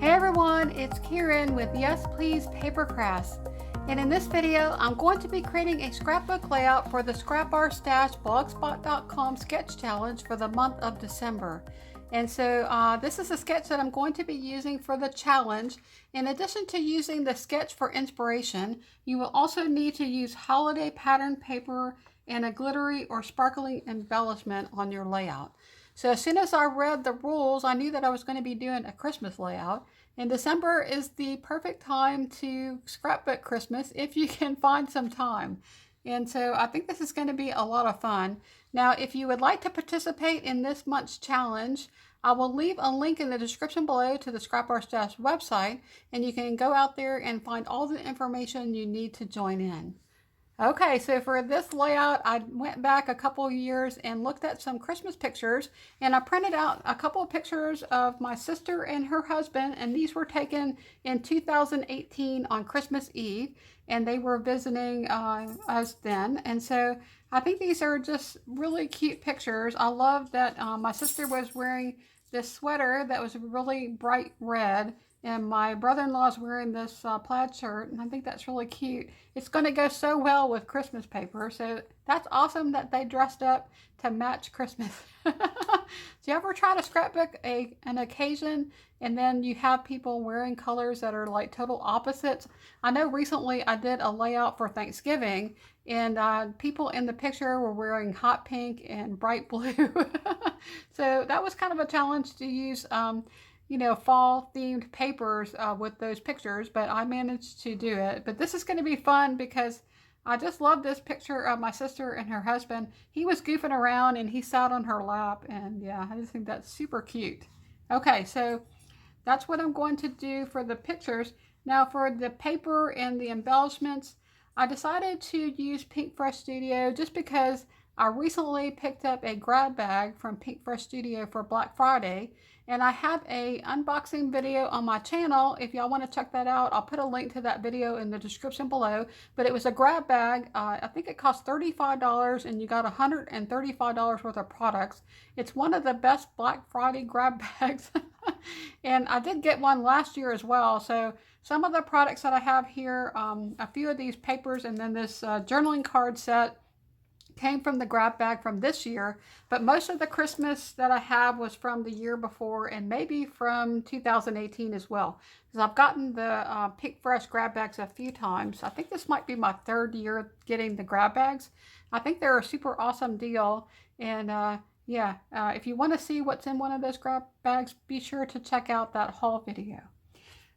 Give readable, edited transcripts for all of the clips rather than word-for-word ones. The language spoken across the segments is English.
Hey everyone, it's Kieran with Yes Please PaperCrafts, and in this video I'm going to be creating a scrapbook layout for the Scrap Our Stash blogspot.com sketch challenge for the month of December. And so this is a sketch that I'm going to be using for the challenge. In addition to using the sketch for inspiration, you will also need to use holiday pattern paper and a glittery or sparkling embellishment on your layout. So as soon as I read the rules, I knew that I was going to be doing a Christmas layout. And December is the perfect time to scrapbook Christmas if you can find some time. And so I think this is going to be a lot of fun. Now, if you would like to participate in this month's challenge, I will leave a link in the description below to the Scrap Our Stash website, and you can go out there and find all the information you need to join in. Okay, so for this layout, I went back a couple years and looked at some Christmas pictures, and I printed out a couple of pictures of my sister and her husband, and these were taken in 2018 on Christmas Eve, and they were visiting us then. And so I think these are just really cute pictures. I love that my sister was wearing this sweater that was really bright red, and my brother-in-law is wearing this plaid shirt, and I think that's really cute. It's going to go so well with Christmas paper, so that's awesome that they dressed up to match Christmas. Do you ever try to scrapbook an occasion and then you have people wearing colors that are like total opposites? I know recently I did a layout for Thanksgiving, and people in the picture were wearing hot pink and bright blue. So that was kind of a challenge to use fall themed papers with those pictures, but I managed to do it. But this is going to be fun because I just love this picture of my sister and her husband. He was goofing around and he sat on her lap, and yeah, I just think that's super cute. Okay, so that's what I'm going to do for the pictures. Now for the paper and the embellishments, I decided to use Pink Fresh Studio just because I recently picked up a grab bag from Pink Fresh Studio for Black Friday, and I have a unboxing video on my channel. If y'all want to check that out, I'll put a link to that video in the description below. But it was a grab bag. I think it cost $35, and you got $135 worth of products. It's one of the best Black Friday grab bags. And I did get one last year as well. So some of the products that I have here, a few of these papers, and then this journaling card set came from the grab bag from this year, but most of the Christmas that I have was from the year before, and maybe from 2018 as well, because I've gotten the Pink Fresh grab bags a few times. I think this might be my third year getting the grab bags. I think they're a super awesome deal, and if you want to see what's in one of those grab bags, be sure to check out that haul video.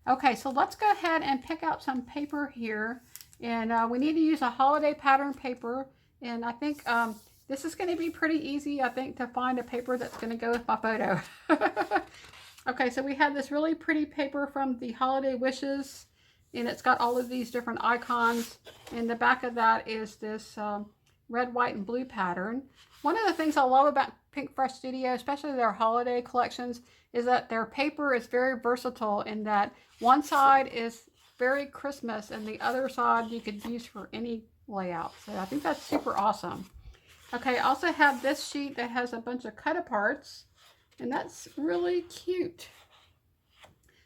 Okay, so let's go ahead and pick out some paper here, and we need to use a holiday pattern paper. And I think this is going to be pretty easy, I think, to find a paper that's going to go with my photo. Okay, so we have this really pretty paper from the Holiday Wishes, and it's got all of these different icons. And the back of that is this red, white, and blue pattern. One of the things I love about Pink Fresh Studio, especially their holiday collections, is that their paper is very versatile in that one side is very Christmas and the other side you could use for any layout. So I think that's super awesome. Okay, I also have this sheet that has a bunch of cut aparts, and that's really cute.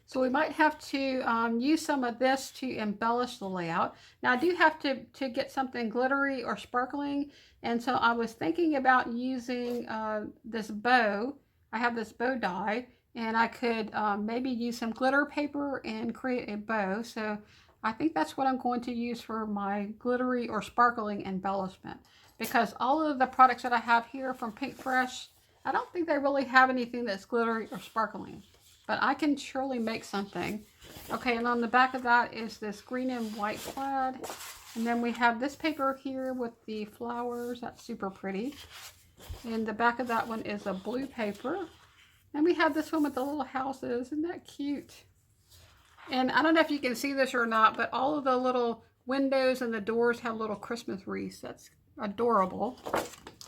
So we might have to use some of this to embellish the layout. Now I do have to get something glittery or sparkling, and so I was thinking about using this bow. I have this bow die, and I could maybe use some glitter paper and create a bow. So I think that's what I'm going to use for my glittery or sparkling embellishment, because all of the products that I have here from Pink Fresh, I don't think they really have anything that's glittery or sparkling, but I can surely make something. Okay, and on the back of that is this green and white plaid, and then we have this paper here with the flowers. That's super pretty. And the back of that one is a blue paper, and we have this one with the little houses. Isn't that cute? And I don't know if you can see this or not, but all of the little windows and the doors have little Christmas wreaths. That's adorable.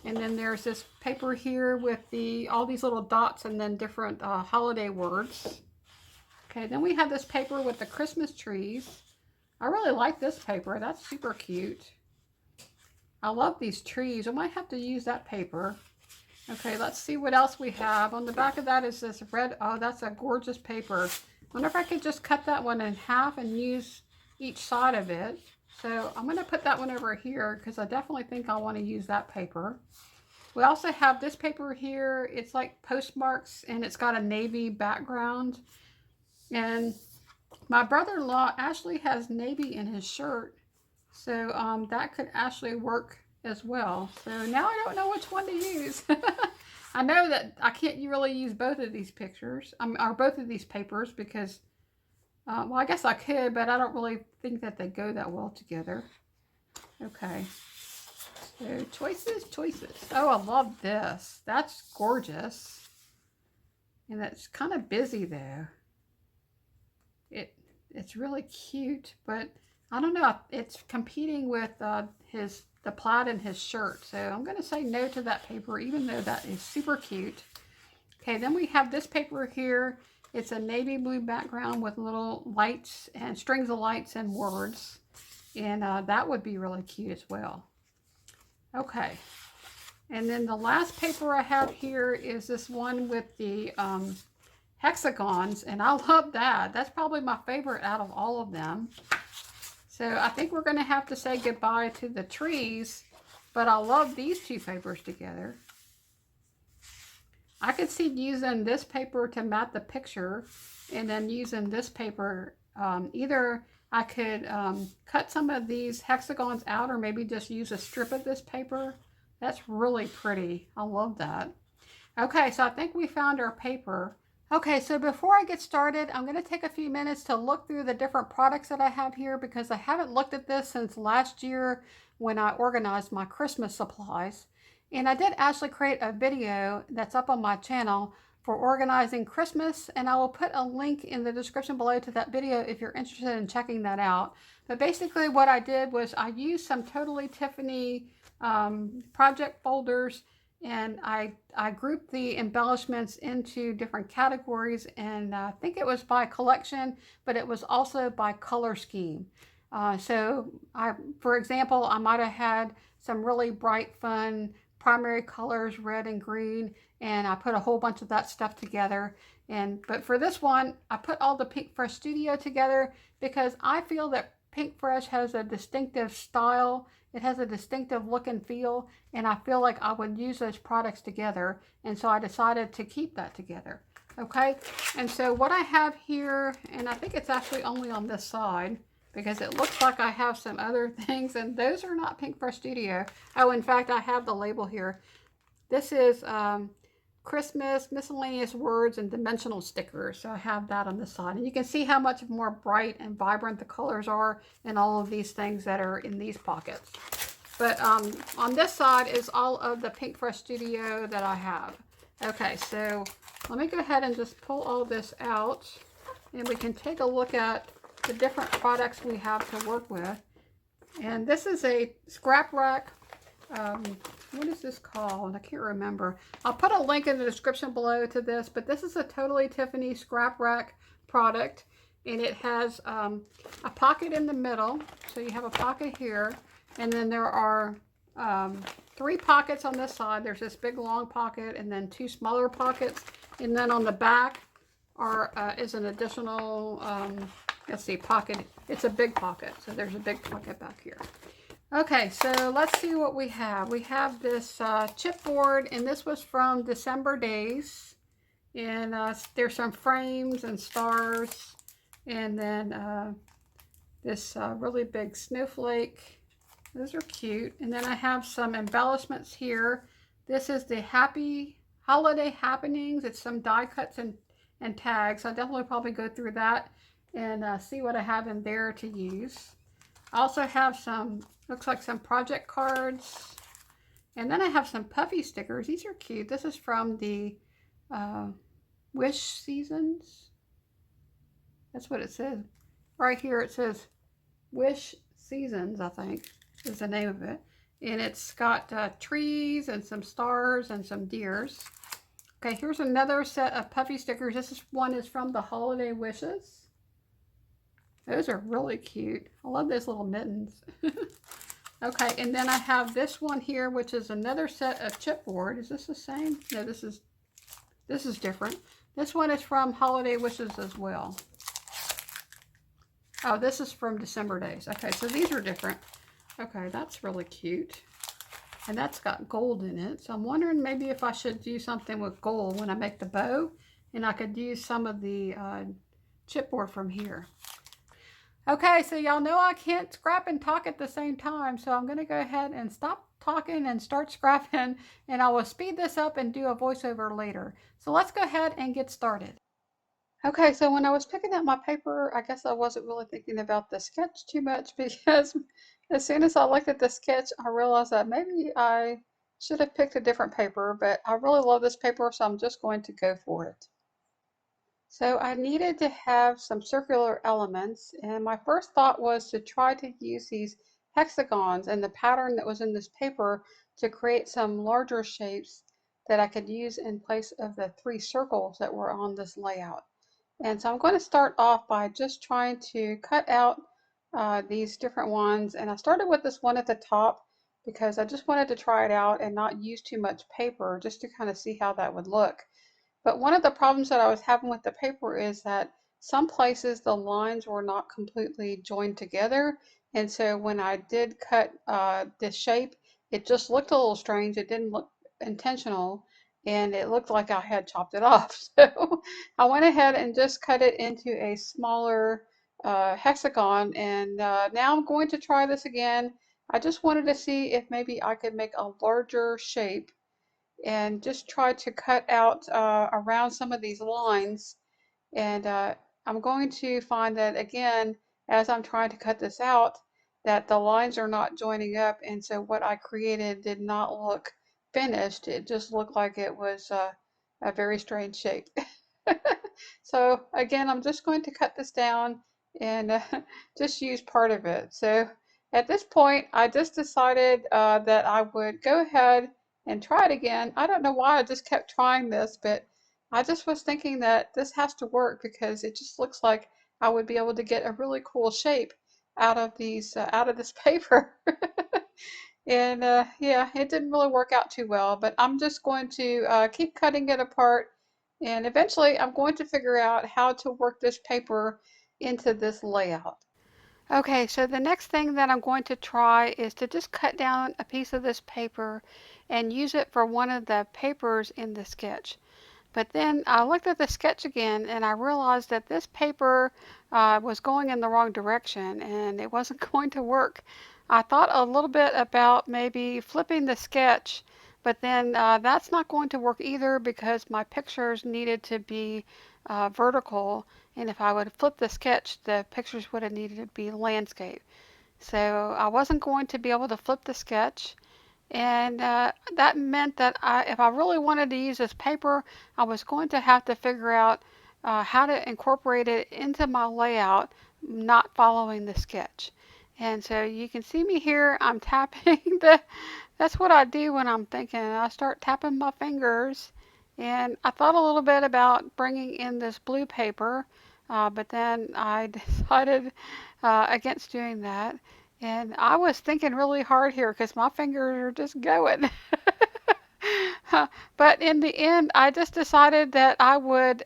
And then there's this paper here with all these little dots and then different holiday words. Okay, then we have this paper with the Christmas trees. I really like this paper. That's super cute. I love these trees. I might have to use that paper. Okay, let's see what else we have. On the back of that is this red, oh, that's a gorgeous paper. wonder if I could just cut that one in half and use each side of it. So I'm going to put that one over here because I definitely think I want to use that paper. We also have this paper here. It's like postmarks and it's got a navy background. And my brother-in-law actually has navy in his shirt. So that could actually work as well. So now I don't know which one to use. I know that I can't really use both of these pictures, or both of these papers because, well, I guess I could, but I don't really think that they go that well together. Okay. So choices. Oh, I love this. That's gorgeous. And it's kind of busy though. It's really cute, but I don't know. It's competing with the plaid in his shirt. So I'm going to say no to that paper, even though that is super cute. Okay, then we have this paper here. It's a navy blue background with little lights and strings of lights and words. And that would be really cute as well. Okay. And then the last paper I have here is this one with the hexagons. And I love that. That's probably my favorite out of all of them. So I think we're going to have to say goodbye to the trees, but I love these two papers together. I could see using this paper to mat the picture and then using this paper. Either I could cut some of these hexagons out or maybe just use a strip of this paper. That's really pretty. I love that. Okay, so I think we found our paper. Okay, so before I get started, I'm going to take a few minutes to look through the different products that I have here because I haven't looked at this since last year when I organized my Christmas supplies. And I did actually create a video that's up on my channel for organizing Christmas, and I will put a link in the description below to that video if you're interested in checking that out. But basically what I did was I used some Totally Tiffany project folders, and I grouped the embellishments into different categories, and I think it was by collection, but it was also by color scheme. For example, I might have had some really bright, fun primary colors, red and green, and I put a whole bunch of that stuff together. But for this one, I put all the Pink Fresh Studio together because I feel that Pink Fresh has a distinctive style. It has a distinctive look and feel, and I feel like I would use those products together, and so I decided to keep that together. Okay, and so what I have here, and I think it's actually only on this side because it looks like I have some other things, and those are not Pink Fresh Studio. Oh, in fact, I have the label here. This is Christmas miscellaneous words and dimensional stickers. So I have that on this side, and you can see how much more bright and vibrant the colors are in all of these things that are in these pockets. But on this side is all of the Pink Fresh Studio that I have. Okay, so let me go ahead and just pull all this out, and we can take a look at the different products we have to work with. And this is a scrap rack. What is this called? I can't remember. I'll put a link in the description below to this, but this is a Totally Tiffany scrap rack product, and it has a pocket in the middle. So you have a pocket here, and then there are 3 pockets on this side. There's this big long pocket and then 2 smaller pockets, and then on the back is an additional let's see, pocket. It's a big pocket, so there's a big pocket back here. Okay, so let's see what we have. We have this chipboard, and this was from December Days. And there's some frames and stars, and then this really big snowflake. Those are cute. And then I have some embellishments here. This is the Happy Holiday Happenings. It's some die cuts and tags. I'll definitely probably go through that and see what I have in there to use. I also have some, looks like some project cards. And then I have some puffy stickers. These are cute. This is from the Wish Seasons. That's what it says. Right here it says Wish Seasons, I think is the name of it. And it's got trees and some stars and some deers. Okay, here's another set of puffy stickers. One is from the Holiday Wishes. Those are really cute. I love those little mittens. Okay, and then I have this one here, which is another set of chipboard. Is this the same? No, this is different. This one is from Holiday Wishes as well. Oh, this is from December days. Okay, so these are different. Okay, that's really cute. And that's got gold in it. So I'm wondering maybe if I should do something with gold when I make the bow. And I could use some of the chipboard from here. Okay, so y'all know I can't scrap and talk at the same time. So I'm going to go ahead and stop talking and start scrapping. And I will speed this up and do a voiceover later. So let's go ahead and get started. Okay, so when I was picking out my paper, I guess I wasn't really thinking about the sketch too much because as soon as I looked at the sketch, I realized that maybe I should have picked a different paper, but I really love this paper, so I'm just going to go for it. So I needed to have some circular elements, and my first thought was to try to use these hexagons and the pattern that was in this paper to create some larger shapes that I could use in place of the 3 circles that were on this layout. And so I'm going to start off by just trying to cut out these different ones. And I started with this one at the top because I just wanted to try it out and not use too much paper just to kind of see how that would look. But one of the problems that I was having with the paper is that some places the lines were not completely joined together. And so when I did cut this shape, it just looked a little strange. It didn't look intentional and it looked like I had chopped it off. So I went ahead and just cut it into a smaller hexagon. And now I'm going to try this again. I just wanted to see if maybe I could make a larger shape and just try to cut out around some of these lines. And I'm going to find that again, as I'm trying to cut this out, that the lines are not joining up. And so what I created did not look finished. It just looked like it was a very strange shape. So again, I'm just going to cut this down and just use part of it. So at this point, I just decided that I would go ahead and try it again. I don't know why I just kept trying this, but I just was thinking that this has to work because it just looks like I would be able to get a really cool shape out of these out of this paper. And yeah, it didn't really work out too well, but I'm just going to keep cutting it apart, and eventually I'm going to figure out how to work this paper into this layout. Okay, so the next thing that I'm going to try is to just cut down a piece of this paper and use it for one of the papers in the sketch. But then I looked at the sketch again and I realized that this paper was going in the wrong direction and it wasn't going to work. I thought a little bit about maybe flipping the sketch, but then that's not going to work either because my pictures needed to be vertical, and if I would flip the sketch, the pictures would have needed to be landscape. So I wasn't going to be able to flip the sketch. And that meant that if I really wanted to use this paper, I was going to have to figure out how to incorporate it into my layout, not following the sketch. And so you can see me here, I'm tapping that's what I do when I'm thinking. I start tapping my fingers. And I thought a little bit about bringing in this blue paper, but then I decided against doing that. And I was thinking really hard here because my fingers are just going. But in the end, I just decided that I would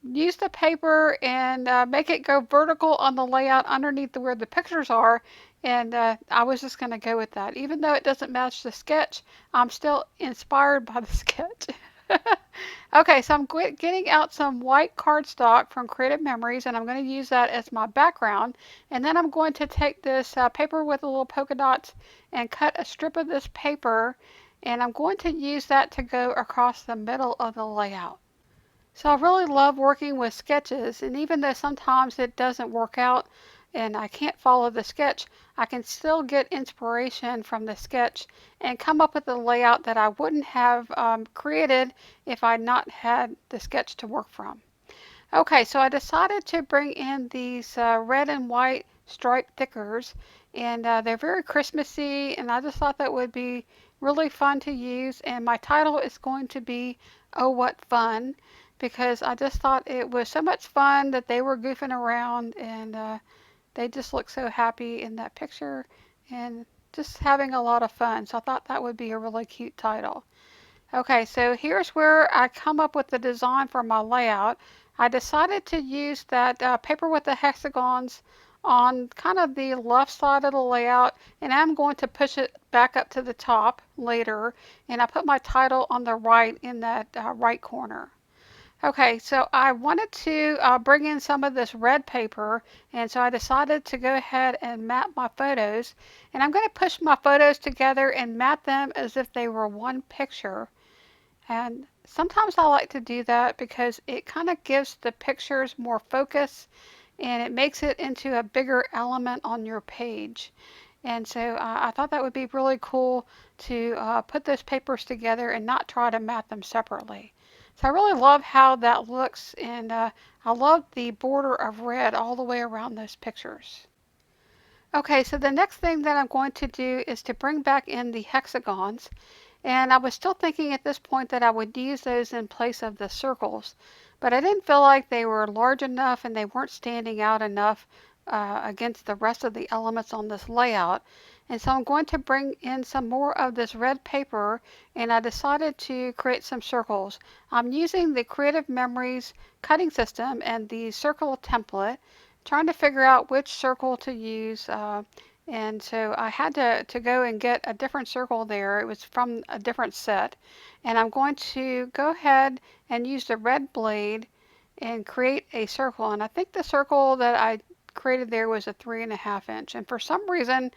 use the paper and make it go vertical on the layout underneath where the pictures are. And I was just going to go with that. Even though it doesn't match the sketch, I'm still inspired by the sketch. Okay, so I'm getting out some white cardstock from Creative Memories, and I'm going to use that as my background. And then I'm going to take this paper with the little polka dots and cut a strip of this paper, and I'm going to use that to go across the middle of the layout. So I really love working with sketches, and even though sometimes it doesn't work out and I can't follow the sketch, I can still get inspiration from the sketch and come up with a layout that I wouldn't have created if I'd not had the sketch to work from. Okay, so I decided to bring in these red and white striped stickers, and they're very Christmassy, and I just thought that would be really fun to use. And my title is going to be Oh What Fun, because I just thought it was so much fun that they were goofing around, and they just look so happy in that picture and just having a lot of fun. So I thought that would be a really cute title. Okay, so here's where I come up with the design for my layout. I decided to use that paper with the hexagons on kind of the left side of the layout, and I'm going to push it back up to the top later, and I put my title on the right in that right corner. Okay, so I wanted to bring in some of this red paper, and so I decided to go ahead and map my photos, and I'm going to push my photos together and map them as if they were one picture. And sometimes I like to do that because it kind of gives the pictures more focus and it makes it into a bigger element on your page. And so I thought that would be really cool to put those papers together and not try to mat them separately. So I really love how that looks, and I love the border of red all the way around those pictures. Okay, so the next thing that I'm going to do is to bring back in the hexagons. And I was still thinking at this point that I would use those in place of the circles, but I didn't feel like they were large enough and they weren't standing out enough against the rest of the elements on this layout. And so I'm going to bring in some more of this red paper, and I decided to create some circles. I'm using the Creative Memories cutting system and the circle template, trying to figure out which circle to use. And so I had to go and get a different circle there. It was from a different set. And I'm going to go ahead and use the red blade and create a circle. And I think the circle that I created there was a 3.5 inch. And for some reason,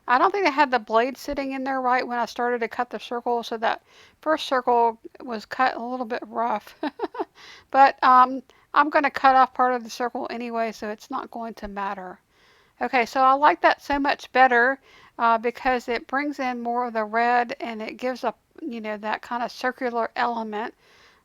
I don't think I had the blade sitting in there right when I started to cut the circle. So that first circle was cut a little bit rough. But I'm going to cut off part of the circle anyway, so it's not going to matter. Okay, so I like that so much better because it brings in more of the red and it gives a, that kind of circular element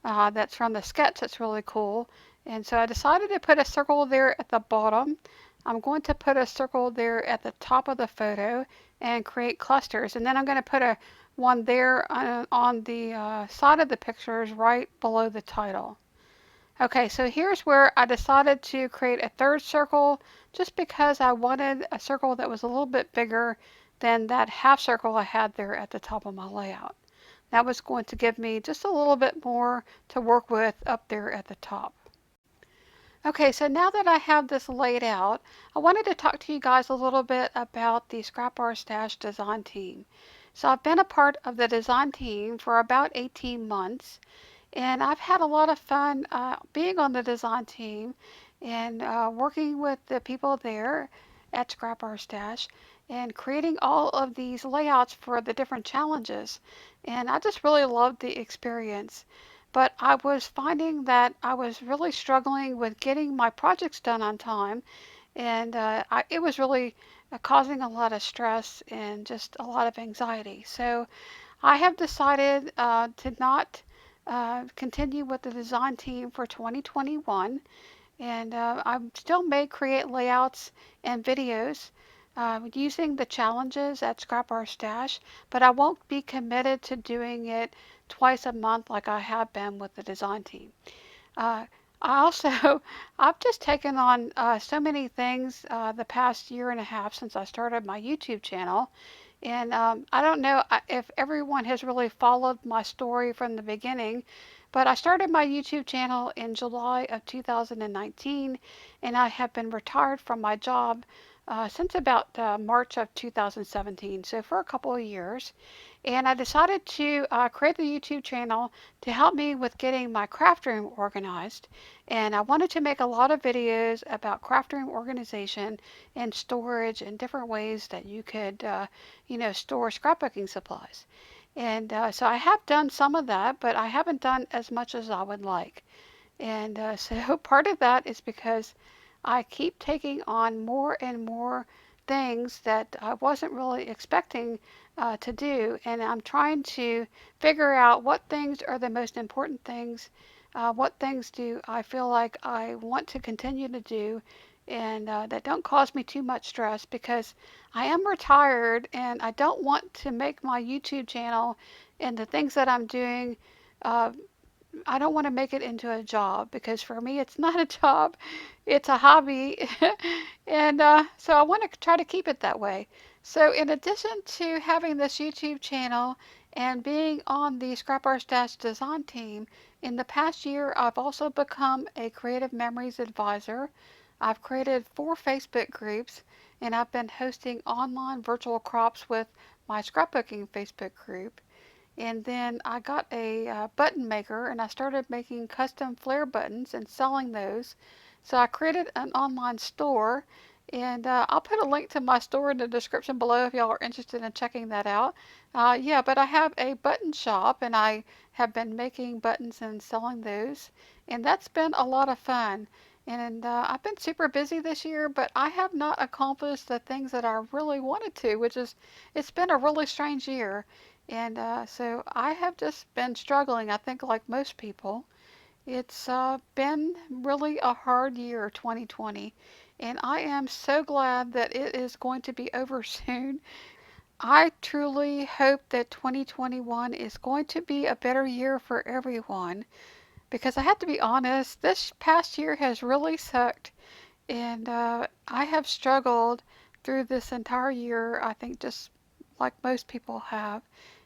that's from the sketch that's really cool. And so I decided to put a circle there at the bottom. I'm going to put a circle there at the top of the photo and create clusters. And then I'm going to put one there on the side of the pictures right below the title. Okay, so here's where I decided to create a third circle just because I wanted a circle that was a little bit bigger than that half circle I had there at the top of my layout. That was going to give me just a little bit more to work with up there at the top. Okay, so now that I have this laid out, I wanted to talk to you guys a little bit about the Scrap Bar Stash design team. So I've been a part of the design team for about 18 months. And I've had a lot of fun being on the design team and working with the people there at Scrap Our Stash and creating all of these layouts for the different challenges. And I just really loved the experience. But I was finding that I was really struggling with getting my projects done on time, and it was really causing a lot of stress and just a lot of anxiety. So I have decided to not continue with the design team for 2021, and I still may create layouts and videos using the challenges at Scrap Our Stash, but I won't be committed to doing it twice a month like I have been with the design team. Uh, I also, I've just taken on so many things the past year and a half since I started my YouTube channel. And I don't know if everyone has really followed my story from the beginning, but I started my YouTube channel in July of 2019, and I have been retired from my job since about March of 2017, so for a couple of years. And I decided to create the YouTube channel to help me with getting my craft room organized. And I wanted to make a lot of videos about craft room organization and storage and different ways that you could, store scrapbooking supplies. And so I have done some of that, but I haven't done as much as I would like. And so part of that is because I keep taking on more and more things that I wasn't really expecting to do. And I'm trying to figure out what things are the most important things, what things do I feel like I want to continue to do, and that don't cause me too much stress because I am retired and I don't want to make my YouTube channel and the things that I'm doing uh, I don't want to make it into a job because for me it's not a job, it's a hobby. And so I want to try to keep it that way. So in addition to having this YouTube channel and being on the Scrap Our Stash design team In the past year, I've also become a Creative Memories advisor. I've created 4 Facebook groups, and I've been hosting online virtual crops with my scrapbooking Facebook group. And then I got a button maker and I started making custom flare buttons and selling those. So I created an online store, and I'll put a link to my store in the description below if y'all are interested in checking that out. Yeah, but I have a button shop and I have been making buttons and selling those, and that's been a lot of fun. And I've been super busy this year, but I have not accomplished the things that I really wanted to, which is, it's been a really strange year. And so I have just been struggling, I think, like most people. It's been really a hard year, 2020, and I am so glad that it is going to be over soon. I truly hope that 2021 is going to be a better year for everyone, because I have to be honest, this past year has really sucked, and I have struggled through this entire year, I think, just like most people have.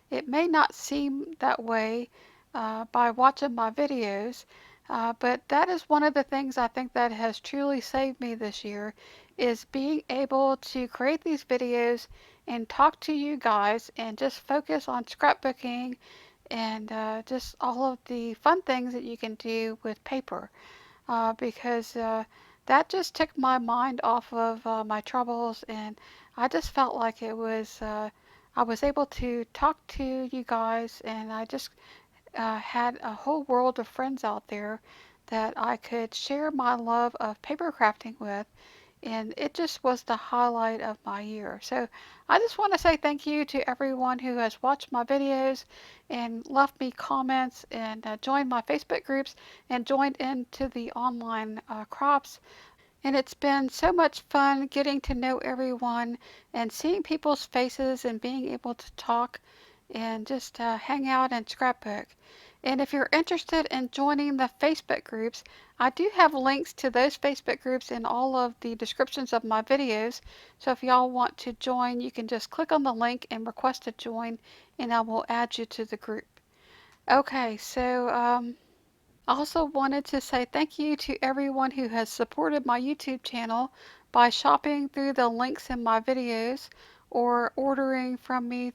It may not seem that way by watching my videos, but that is one of the things I think that has truly saved me this year, is being able to create these videos and talk to you guys and just focus on scrapbooking and just all of the fun things that you can do with paper, because that just took my mind off of my troubles, and I just felt like it was, I was able to talk to you guys, and I just had a whole world of friends out there that I could share my love of paper crafting with, and it just was the highlight of my year. So I just want to say thank you to everyone who has watched my videos and left me comments and joined my Facebook groups and joined into the online crops. And it's been so much fun getting to know everyone and seeing people's faces and being able to talk and just hang out and scrapbook. And if you're interested in joining the Facebook groups, I do have links to those Facebook groups in all of the descriptions of my videos. So if y'all want to join, you can just click on the link and request to join, and I will add you to the group. Okay, so I also wanted to say thank you to everyone who has supported my YouTube channel by shopping through the links in my videos or ordering from me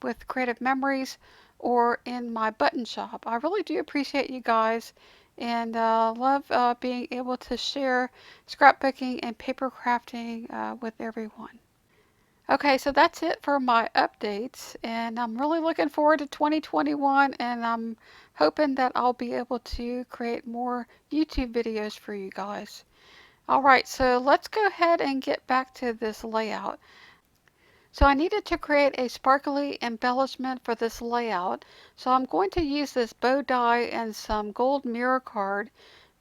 with Creative Memories or in my button shop. I really do appreciate you guys, and love being able to share scrapbooking and paper crafting with everyone. Okay, so that's it for my updates, and I'm really looking forward to 2021, and I'm hoping that I'll be able to create more YouTube videos for you guys. Alright, so let's go ahead and get back to this layout. So I needed to create a sparkly embellishment for this layout, so I'm going to use this bow die and some gold mirror card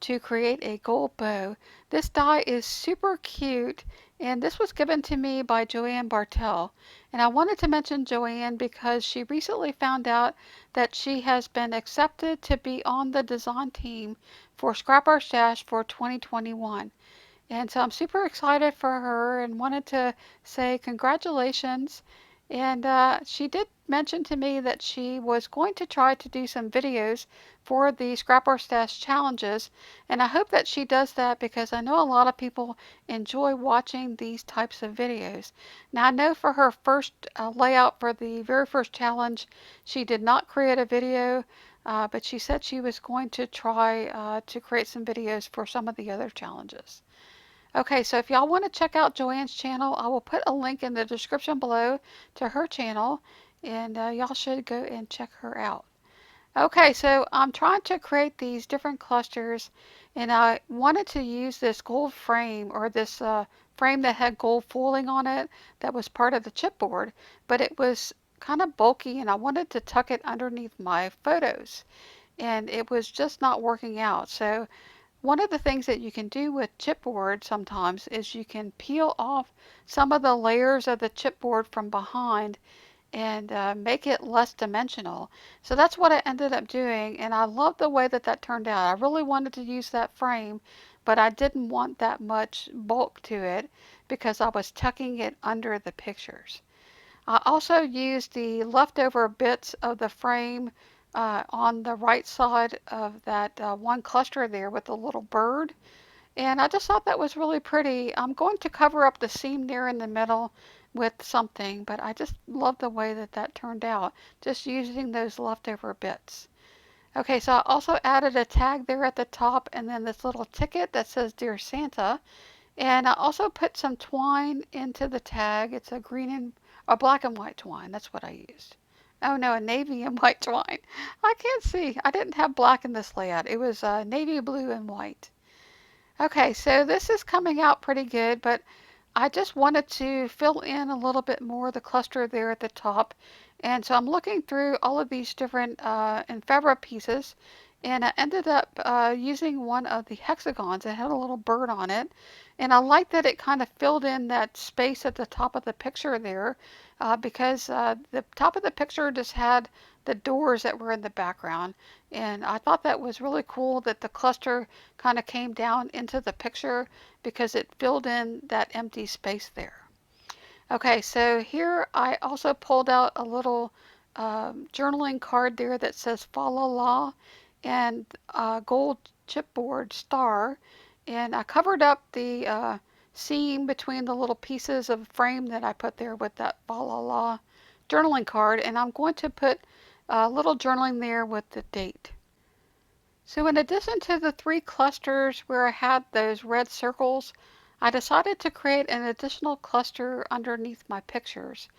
to create a gold bow. This die is super cute, and this was given to me by Joanne Bartel. And I wanted to mention Joanne because she recently found out that she has been accepted to be on the design team for Scrap Our Stash for 2021. And so I'm super excited for her and wanted to say congratulations. And she did mention to me that she was going to try to do some videos for the Scrap or Stash challenges. And I hope that she does that because I know a lot of people enjoy watching these types of videos. Now, I know for her first layout for the very first challenge, she did not create a video. But she said she was going to try to create some videos for some of the other challenges. Okay, so if y'all want to check out Joanne's channel, I will put a link in the description below to her channel, and y'all should go and check her out. Okay, so I'm trying to create these different clusters, and I wanted to use this gold frame, or this frame that had gold foiling on it that was part of the chipboard, but it was kind of bulky, and I wanted to tuck it underneath my photos, and it was just not working out. So one of the things that you can do with chipboard sometimes is you can peel off some of the layers of the chipboard from behind and make it less dimensional. So that's what I ended up doing, and I love the way that that turned out. I really wanted to use that frame, but I didn't want that much bulk to it because I was tucking it under the pictures. I also used the leftover bits of the frame on the right side of that one cluster there with the little bird. And I just thought that was really pretty. I'm going to cover up the seam there in the middle with something, but I just love the way that that turned out, just using those leftover bits. Okay, so I also added a tag there at the top and then this little ticket that says Dear Santa. And I also put some twine into the tag. It's a green and a black and white twine. That's what I used. Oh no, a navy and white twine. I can't see. I didn't have black in this layout. It was navy blue and white. Okay, so this is coming out pretty good, but I just wanted to fill in a little bit more of the cluster there at the top. And so I'm looking through all of these different ephemera pieces, and I ended up using one of the hexagons. It had a little bird on it. And I like that it kind of filled in that space at the top of the picture there because the top of the picture just had the doors that were in the background. And I thought that was really cool that the cluster kind of came down into the picture because it filled in that empty space there. Okay, so here I also pulled out a little journaling card there that says Fa La La and gold chipboard star. And I covered up the seam between the little pieces of frame that I put there with that Fa La La journaling card. And I'm going to put a little journaling there with the date. So in addition to the three clusters where I had those red circles, I decided to create an additional cluster underneath my pictures.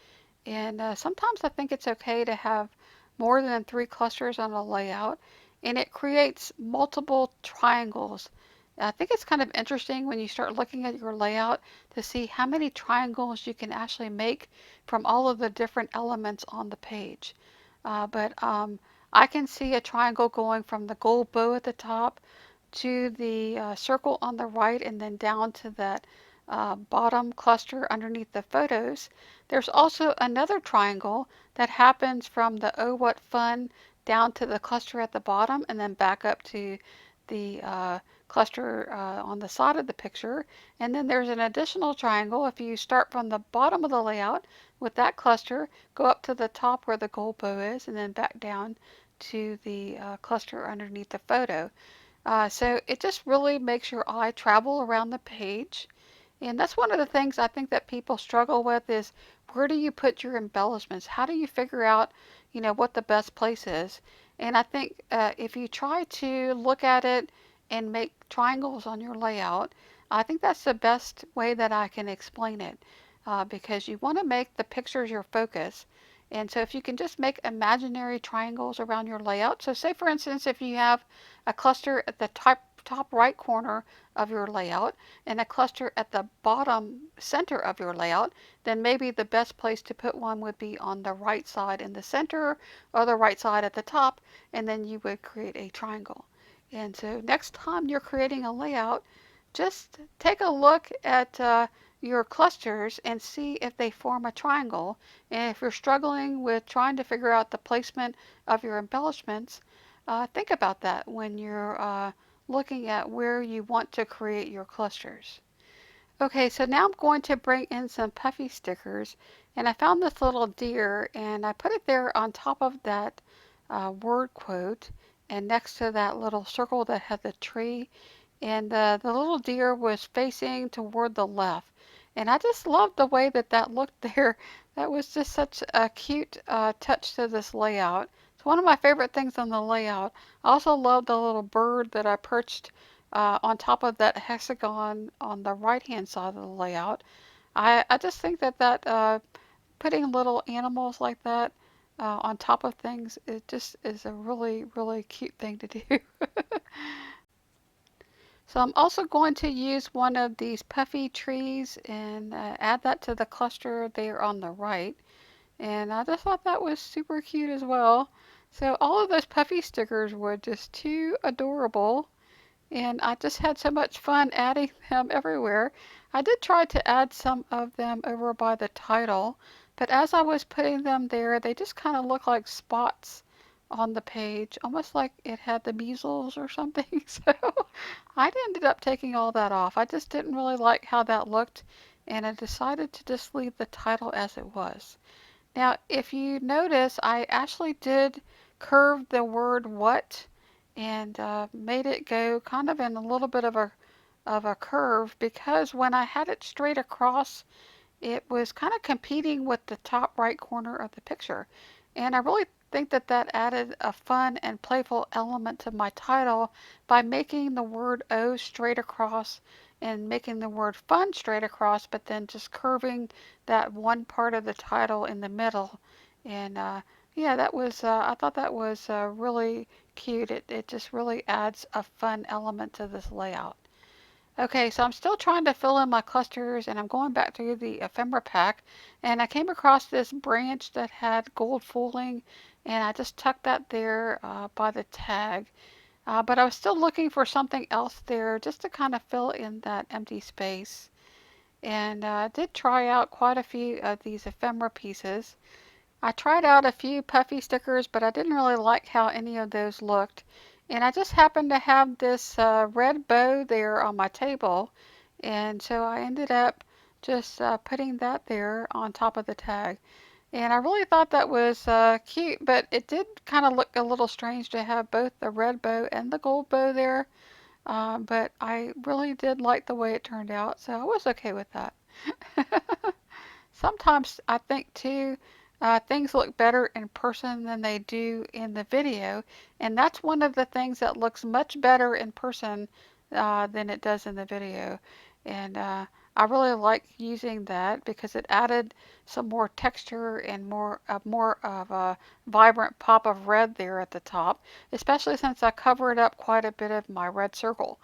And sometimes I think it's okay to have more than three clusters on a layout, and it creates multiple triangles. I think it's kind of interesting when you start looking at your layout to see how many triangles you can actually make from all of the different elements on the page. But I can see a triangle going from the gold bow at the top to the circle on the right and then down to that bottom cluster underneath the photos. There's also another triangle that happens from the Oh What Fun down to the cluster at the bottom and then back up to the cluster on the side of the picture. And then there's an additional triangle if you start from the bottom of the layout with that cluster, go up to the top where the gold bow is, and then back down to the cluster underneath the photo. So it just really makes your eye travel around the page. And that's one of the things I think that people struggle with is where do you put your embellishments? How do you figure out, what the best place is? And I think if you try to look at it and make triangles on your layout, I think that's the best way that I can explain it because you want to make the pictures your focus. And so if you can just make imaginary triangles around your layout. So say for instance, if you have a cluster at the top right corner of your layout and a cluster at the bottom center of your layout, then maybe the best place to put one would be on the right side in the center or the right side at the top, and then you would create a triangle. And so next time you're creating a layout, just take a look at your clusters and see if they form a triangle. And if you're struggling with trying to figure out the placement of your embellishments, think about that when you're looking at where you want to create your clusters. Okay, so now I'm going to bring in some puffy stickers, and I found this little deer and I put it there on top of that word quote and next to that little circle that had the tree, and the little deer was facing toward the left. And I just loved the way that that looked there. That was just such a cute touch to this layout. It's one of my favorite things on the layout. I also love the little bird that I perched on top of that hexagon on the right hand side of the layout. I just think that putting little animals like that on top of things, it just is a really, really cute thing to do. So I'm also going to use one of these puffy trees and add that to the cluster there on the right. And I just thought that was super cute as well. So all of those puffy stickers were just too adorable. And I just had so much fun adding them everywhere. I did try to add some of them over by the title, but as I was putting them there, they just kind of look like spots on the page, almost like it had the measles or something. So I ended up taking all that off. I just didn't really like how that looked, and I decided to just leave the title as it was. Now, if you notice, I actually did curved the word what and made it go kind of in a little bit of a curve, because when I had it straight across, it was kind of competing with the top right corner of the picture. And I really think that that added a fun and playful element to my title by making the word O straight across and making the word fun straight across, but then just curving that one part of the title in the middle. And yeah, that was, I thought that was really cute. It just really adds a fun element to this layout. Okay, so I'm still trying to fill in my clusters, and I'm going back through the ephemera pack, and I came across this branch that had gold fooling, and I just tucked that there by the tag. But I was still looking for something else there just to kind of fill in that empty space. And I did try out quite a few of these ephemera pieces. I tried out a few puffy stickers, but I didn't really like how any of those looked. And I just happened to have this red bow there on my table, and so I ended up just putting that there on top of the tag. And I really thought that was cute, but it did kind of look a little strange to have both the red bow and the gold bow there. But I really did like the way it turned out, so I was okay with that. Sometimes I think too, things look better in person than they do in the video, and that's one of the things that looks much better in person than it does in the video. And I really like using that because it added some more texture and more of a vibrant pop of red there at the top, especially since I covered up quite a bit of my red circle.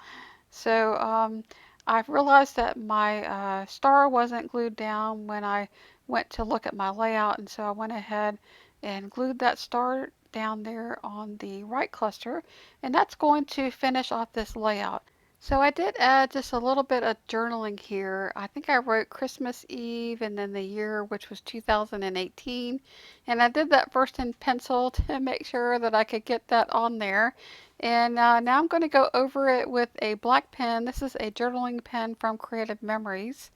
So I've realized that my star wasn't glued down when I went to look at my layout, and so I went ahead and glued that star down there on the right cluster, and that's going to finish off this layout. So I did add just a little bit of journaling here. I think I wrote Christmas Eve and then the year, which was 2018. And I did that first in pencil to make sure that I could get that on there. And now I'm going to go over it with a black pen. This is a journaling pen from Creative Memories.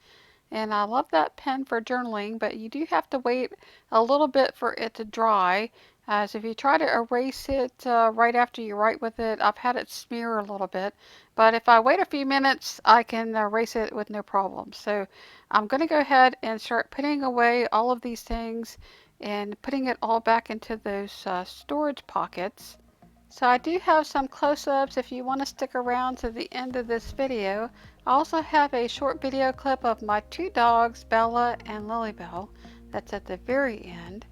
And I love that pen for journaling, but you do have to wait a little bit for it to dry. So if you try to erase it right after you write with it, I've had it smear a little bit. But if I wait a few minutes, I can erase it with no problem. So I'm going to go ahead and start putting away all of these things and putting it all back into those storage pockets. So I do have some close-ups if you want to stick around to the end of this video. I also have a short video clip of my two dogs, Bella and Lilybell. That's at the very end.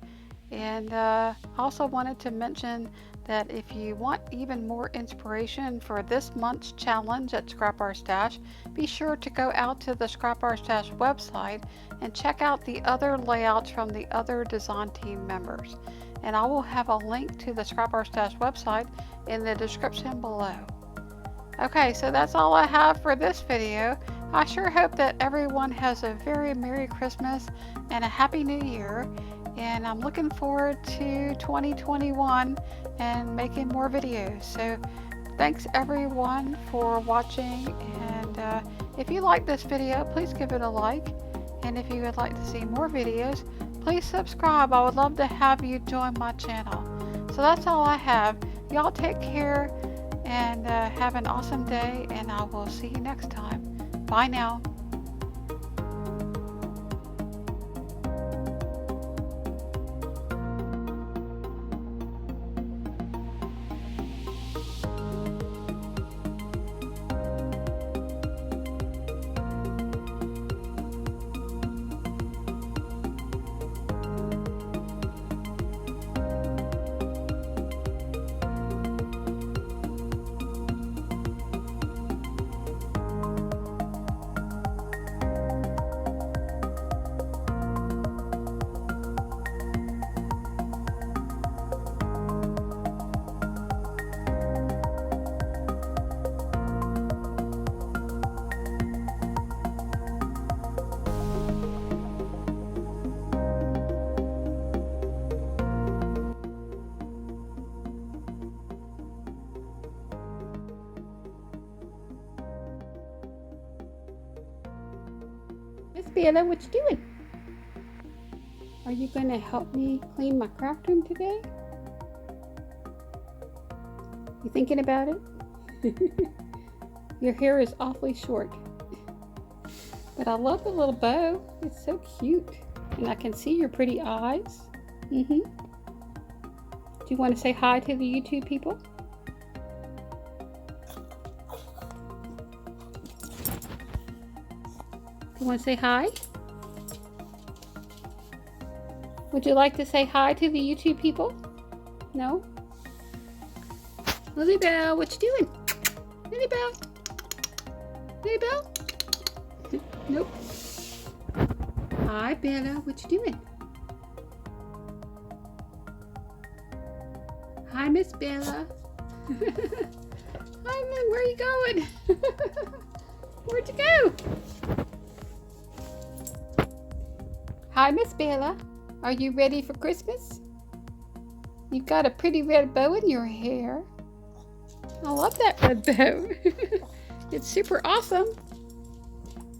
And I also wanted to mention that if you want even more inspiration for this month's challenge at Scrap Our Stash, be sure to go out to the Scrap Our Stash website and check out the other layouts from the other design team members. And I will have a link to the Scrap Our Stash website in the description below. Okay, so that's all I have for this video. I sure hope that everyone has a very Merry Christmas and a Happy New Year. And I'm looking forward to 2021 and making more videos. So thanks everyone for watching. And if you like this video, please give it a like. And if you would like to see more videos, please subscribe. I would love to have you join my channel. So that's all I have. Y'all take care and have an awesome day, and I will see you next time. Bye now. Miss Bella, what you doing? Are you going to help me clean my craft room today? You thinking about it? Your hair is awfully short. But I love the little bow. It's so cute. And I can see your pretty eyes. Do you want to say hi to the YouTube people? You want to say hi? Would you like to say hi to the YouTube people? No? Lily Bell, what you doing? Lily Bell? Lily Bell? Nope. Hi Bella, what you doing? Hi Miss Bella. Hi Lynn, where are you going? Where'd you go? Hi Miss Bella. Are you ready for Christmas? You've got a pretty red bow in your hair. I love that red bow. It's super awesome.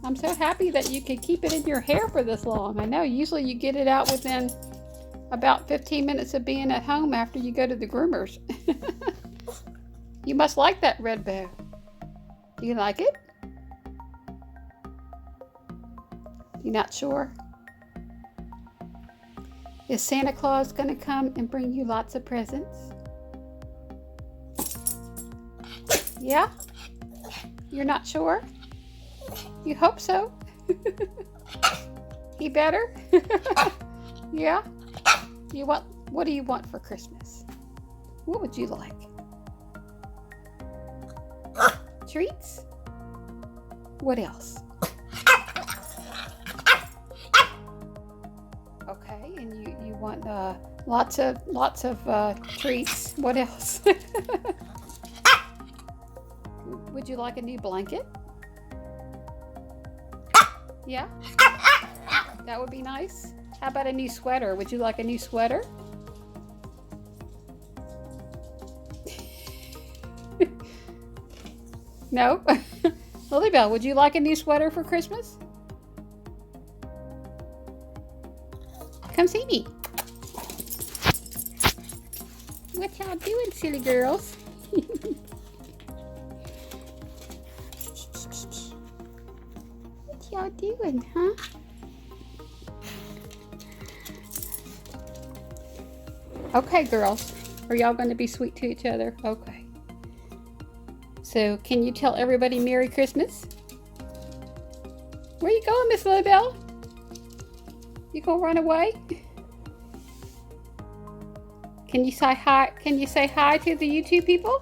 I'm so happy that you could keep it in your hair for this long. I know usually you get it out within about 15 minutes of being at home after you go to the groomers. You must like that red bow. Do you like it? You're not sure? Is Santa Claus going to come and bring you lots of presents? Yeah? You're not sure? You hope so? He better? Yeah? What do you want for Christmas? What would you like? Treats? What else? Okay, and you want lots of treats. What else? Would you like a new blanket? Yeah? That would be nice. How about a new sweater? Would you like a new sweater? No? Lily Bell, would you like a new sweater for Christmas? Come see me. What y'all doing, silly girls? What y'all doing, huh? Okay, girls. Are y'all going to be sweet to each other? Okay. So, can you tell everybody Merry Christmas? Where you going, Miss Lily Bell? You gonna run away? Can you say hi? Can you say hi to the YouTube people?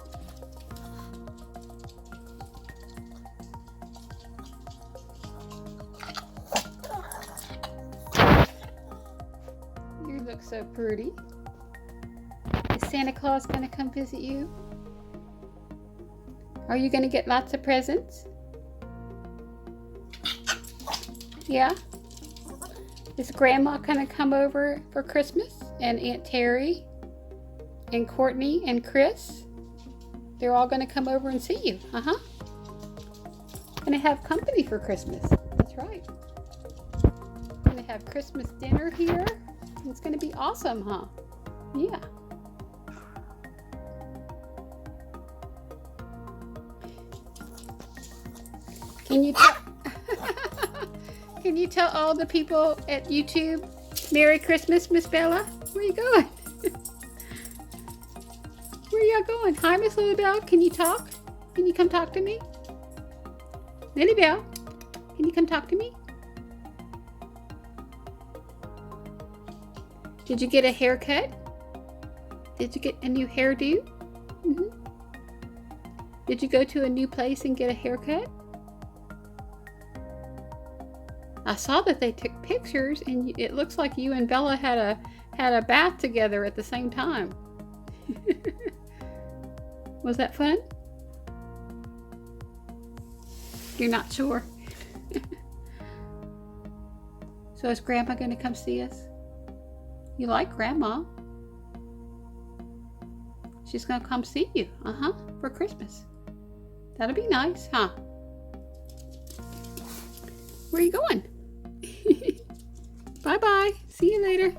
You look so pretty. Is Santa Claus gonna come visit you? Are you gonna get lots of presents? Yeah? Is Grandma gonna come over for Christmas? And Aunt Terry and Courtney and Chris? They're all gonna come over and see you. Gonna have company for Christmas. That's right. Gonna have Christmas dinner here. It's gonna be awesome, huh? Yeah. Can you tell all the people at YouTube Merry Christmas, Miss Bella? Where you going? Where y'all going? Hi, Miss Lily Bell. Can you talk? Can you come talk to me? Lily Bell, can you come talk to me? Did you get a haircut? Did you get a new hairdo? Did you go to a new place and get a haircut? I saw that they took pictures, and it looks like you and Bella had a bath together at the same time. Was that fun? You're not sure. So is Grandma going to come see us? You like Grandma? She's going to come see you, for Christmas. That'll be nice, huh? Where are you going? Bye-bye. See you later.